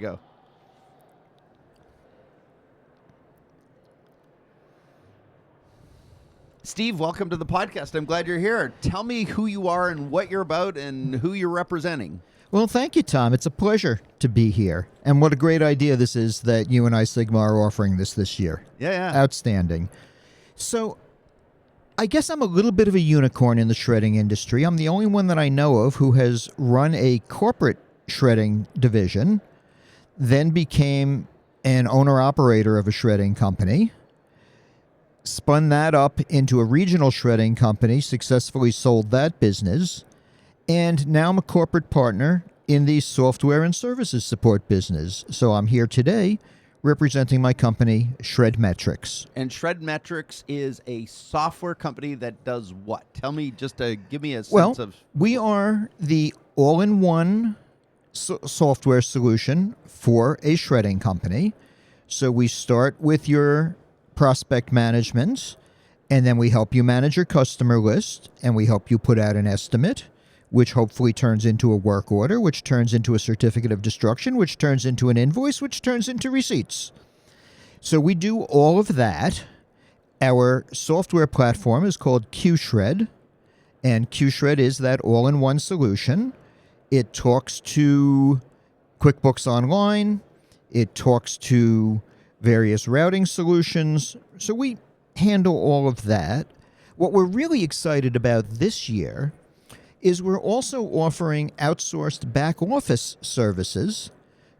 go. Steve, welcome to the podcast. I'm glad you're here. Tell me who you are and what you're about and who you're representing. Well, thank you, Tom. It's a pleasure to be here. And what a great idea this is that you and I, Sigma, are offering this year. Yeah. Outstanding. So I guess I'm a little bit of a unicorn in the shredding industry. I'm the only one that I know of who has run a corporate shredding division, then became an owner-operator of a shredding company, spun that up into a regional shredding company, successfully sold that business, and now I'm a corporate partner in the software and services support business. So I'm here today representing my company, ShredMetrics. And ShredMetrics is a software company that does what? Tell me, just to give me a sense of... We are the all-in-one software solution for a shredding company. So we start with your prospect management, and then we help you manage your customer list, and we help you put out an estimate, which hopefully turns into a work order, which turns into a certificate of destruction, which turns into an invoice, which turns into receipts. So we do all of that. Our software platform is called QShred, and QShred is that all-in-one solution. It talks to QuickBooks Online. It talks to various routing solutions. So we handle all of that. What we're really excited about this year is we're also offering outsourced back office services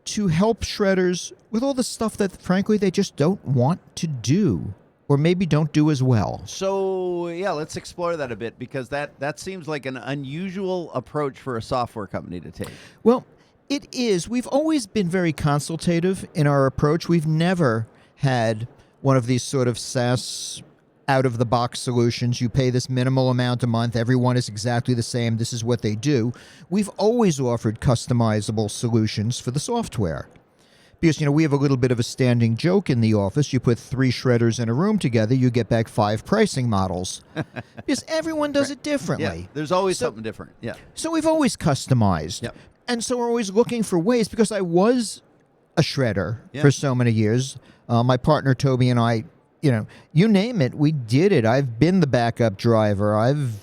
to help shredders with all the stuff that, frankly, they just don't want to do or maybe don't do as well. So, yeah, let's explore that a bit, because that seems like an unusual approach for a software company to take. Well, it is. We've always been very consultative in our approach. We've never had one of these sort of SaaS out-of-the-box solutions. You pay this minimal amount a month. Everyone is exactly the same. This is what they do. We've always offered customizable solutions for the software. Because, we have a little bit of a standing joke in the office. You put 3 shredders in a room together, you get back 5 pricing models. Because everyone does it differently. Yeah, there's always something different. Yeah. So we've always customized. Yep. And so we're always looking for ways, because I was a shredder for so many years. My partner, Toby, and I, you name it, we did it. I've been the backup driver. I've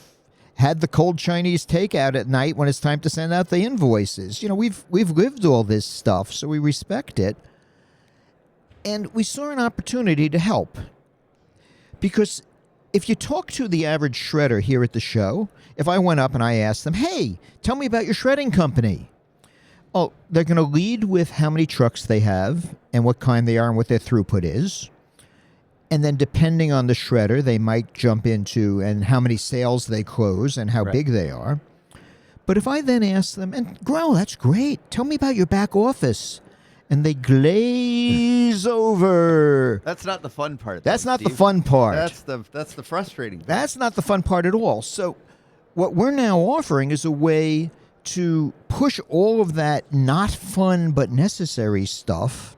had the cold Chinese takeout at night when it's time to send out the invoices. We've lived all this stuff, so we respect it. And we saw an opportunity to help. Because if you talk to the average shredder here at the show, if I went up and I asked them, hey, tell me about your shredding company. Oh, they're going to lead with how many trucks they have and what kind they are and what their throughput is. And then depending on the shredder, they might jump into and how many sales they close and how big they are. But if I then ask them, and Grow, that's great. Tell me about your back office. And they glaze over. That's not the fun part. That's not the fun part. That's the frustrating part. That's not the fun part at all. So what we're now offering is a way to push all of that not fun but necessary stuff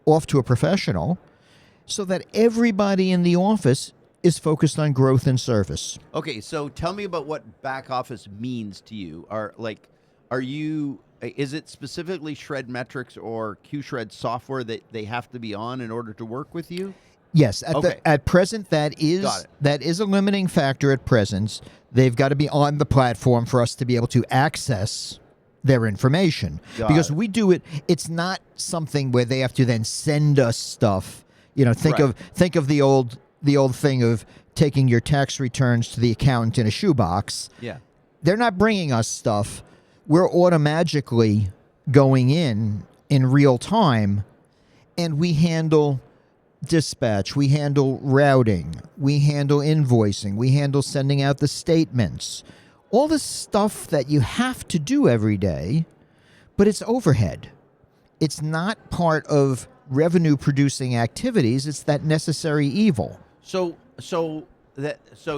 off to a professional so that everybody in the office is focused on growth and service. Okay, so tell me about what back office means to you. Is it specifically ShredMetrics or QShred software that they have to be on in order to work with you? Yes, at present that is a limiting factor at present. They've got to be on the platform for us to be able to access their information. Because we do it, it's not something where they have to then send us stuff. Think of the old thing of taking your tax returns to the accountant in a shoebox. Yeah. They're not bringing us stuff. We're automatically going in real time, and we handle dispatch, we handle routing, we handle invoicing, we handle sending out the statements. All the stuff that you have to do every day, but it's overhead. It's not part of revenue-producing activities. It's that necessary evil. So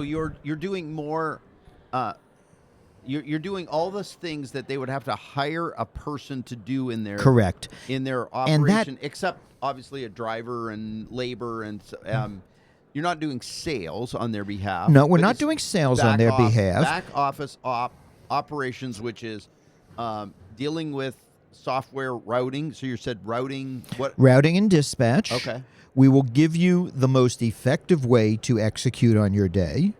you're doing more. You're doing all those things that they would have to hire a person to do in their operation, except obviously a driver and labor, and you're not doing sales on their behalf. No, we're not doing sales on their behalf. Back office operations, which is dealing with software routing. So you said routing. What? Routing and dispatch. Okay. We will give you the most effective way to execute on your day.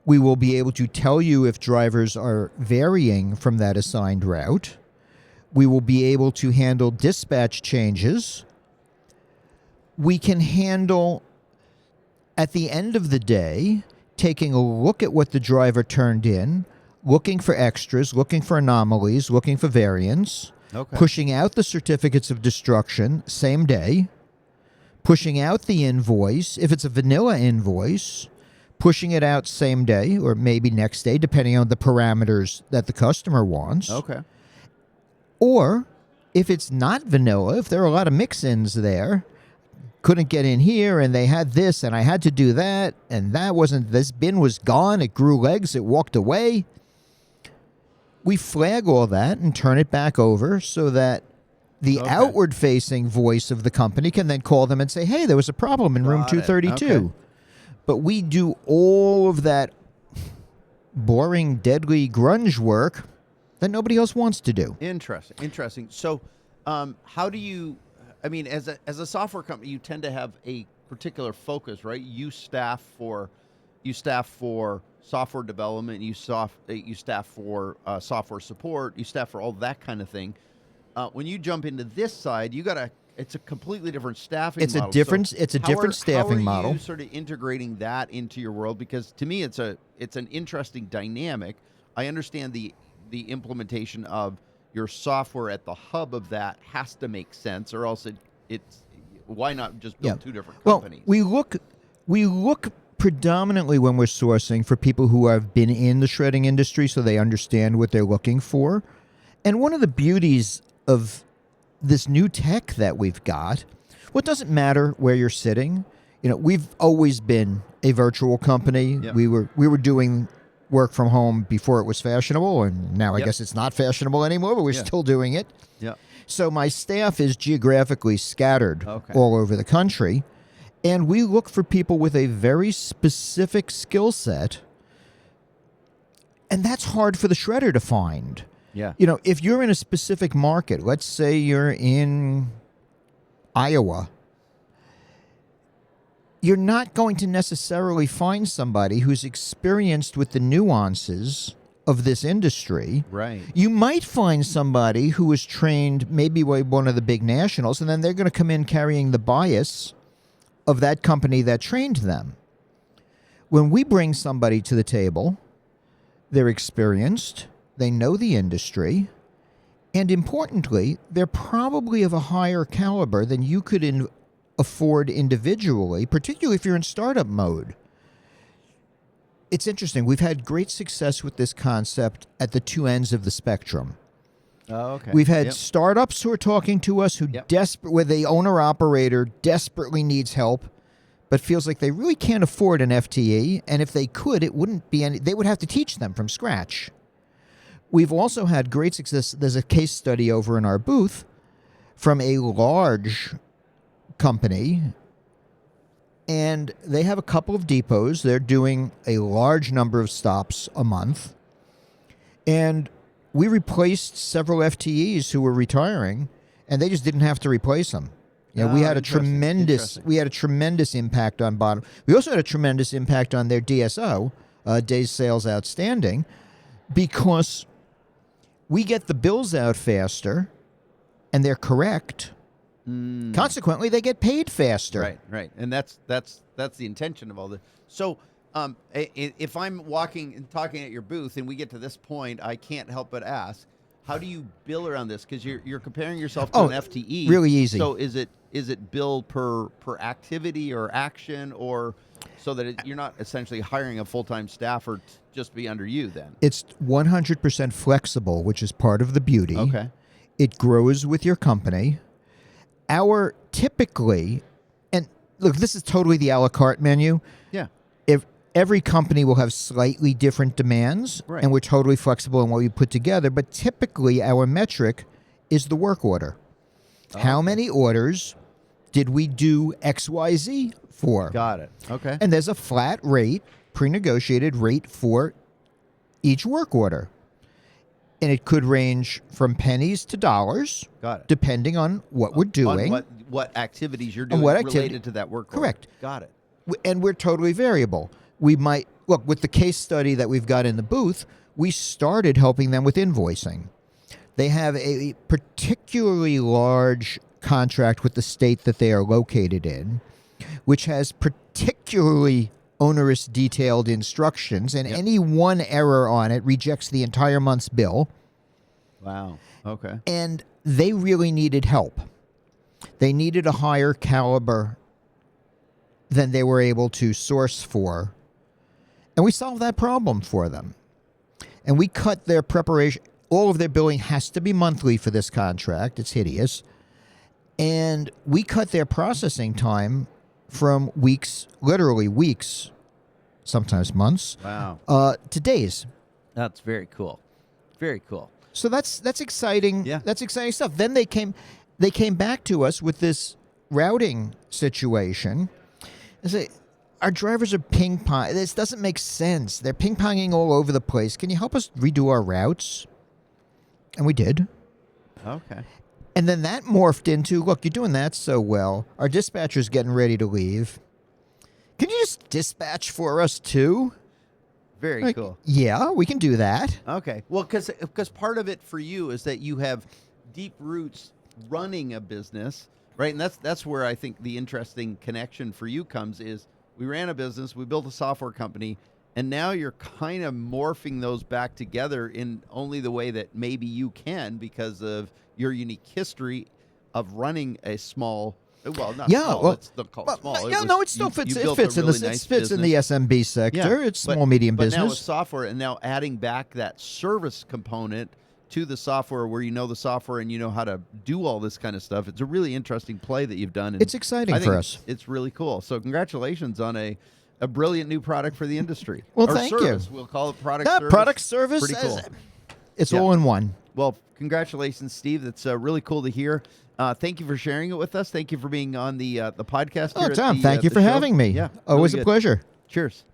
We will be able to tell you if drivers are varying from that assigned route. We will be able to handle dispatch changes. We can handle, at the end of the day, taking a look at what the driver turned in, looking for extras, looking for anomalies, looking for variance, pushing out the certificates of destruction same day, pushing out the invoice, if it's a vanilla invoice, pushing it out same day or maybe next day, depending on the parameters that the customer wants. Okay. Or if it's not vanilla, if there are a lot of mix-ins there, couldn't get in here and they had this and I had to do that and that wasn't, this bin was gone, it grew legs, it walked away. We flag all that and turn it back over so that the outward-facing voice of the company can then call them and say, hey, there was a problem in room 232. Okay. But we do all of that boring, deadly grunge work that nobody else wants to do. Interesting. So how do you, I mean, as a software company, you tend to have a particular focus, right? You staff for software development, you staff for software support, you staff for all that kind of thing. When you jump into this side, it's a completely different staffing model. It's a different staffing model. How are you sort of integrating that into your world? Because to me, it's an interesting dynamic. I understand the implementation of your software at the hub of that has to make sense, or else it's why not just build two different companies? Well, we look predominantly when we're sourcing for people who have been in the shredding industry so they understand what they're looking for. And one of the beauties of this new tech that we've got, well, it doesn't matter where you're sitting. You know, we've always been a virtual company. Yep. We were doing work from home before it was fashionable, and now I guess it's not fashionable anymore, but we're still doing it. Yeah. So my staff is geographically scattered all over the country, and we look for people with a very specific skill set, and that's hard for the shredder to find. Yeah. You know, if you're in a specific market, let's say you're in Iowa, you're not going to necessarily find somebody who's experienced with the nuances of this industry. Right. You might find somebody who was trained maybe by one of the big nationals, and then they're going to come in carrying the bias of that company that trained them. When we bring somebody to the table, they're experienced, they know the industry, and importantly, they're probably of a higher caliber than you could afford individually, particularly if you're in startup mode. It's interesting. We've had great success with this concept at the two ends of the spectrum. Oh, okay. We've had startups who are talking to us who where the owner-operator desperately needs help, but feels like they really can't afford an FTE, and if they could, it wouldn't be they would have to teach them from scratch. We've also had great success. There's a case study over in our booth from a large company, and they have a couple of depots. They're doing a large number of stops a month, and we replaced several FTEs who were retiring, and they just didn't have to replace them. You know, we had a tremendous impact on bottom. We also had a tremendous impact on their DSO, days sales outstanding, because we get the bills out faster, and they're correct. Consequently, they get paid faster. Right, and that's the intention of all this. So, if I'm walking and talking at your booth, and we get to this point, I can't help but ask, how do you bill around this? Because you're comparing yourself to an FTE. Really easy. So is it billed per activity or action, or so that you're not essentially hiring a full-time staffer just be under you then? It's 100% flexible, which is part of the beauty. Okay. It grows with your company. Our typically, and look, this is totally the a la carte menu. Yeah. If every company will have slightly different demands, and we're totally flexible in what we put together, but typically our metric is the work order. How many orders did we do XYZ for? Got it. Okay. And there's a flat rate, pre-negotiated rate for each work order. And it could range from pennies to dollars. Got it. Depending on what we're doing. On what activities you're doing related to that work. Correct. Got it. And we're totally variable. We might, look, with the case study that we've got in the booth, we started helping them with invoicing. They have a particularly large contract with the state that they are located in, which has particularly onerous detailed instructions, and any one error on it rejects the entire month's bill. Wow. Okay. And they really needed help. They needed a higher caliber than they were able to source for. And we solved that problem for them. And we cut their preparation. All of their billing has to be monthly for this contract. It's hideous. And we cut their processing time from weeks, literally weeks, sometimes months, to days. That's very cool. Very cool. So that's exciting. Yeah. That's exciting stuff. Then they came back to us with this routing situation and say, our drivers are ping-pong. This doesn't make sense. They're ping-ponging all over the place. Can you help us redo our routes? And we did. Okay. And then that morphed into, look, you're doing that so well. Our dispatcher's getting ready to leave. Can you just dispatch for us too? Very cool. Yeah, we can do that. Okay. Well, because part of it for you is that you have deep roots running a business, right? And that's where I think the interesting connection for you comes is we ran a business, we built a software company, and now you're kind of morphing those back together in only the way that maybe you can because of your unique history of running a small. Well, not small. Well, let's not call it small. It still fits. It fits in the SMB sector. Yeah, it's small medium business. But now with software, and now adding back that service component to the software, where you know the software and you know how to do all this kind of stuff. It's a really interesting play that you've done. And it's exciting for us. It's really cool. So congratulations on a brilliant new product for the industry. Well, thank you. We'll call it product service. Product service. Pretty cool. It's all in one. Well, congratulations, Steve. That's really cool to hear. Thank you for sharing it with us. Thank you for being on the podcast. Oh, Tom, thank you for having me. Yeah, always a pleasure. Cheers.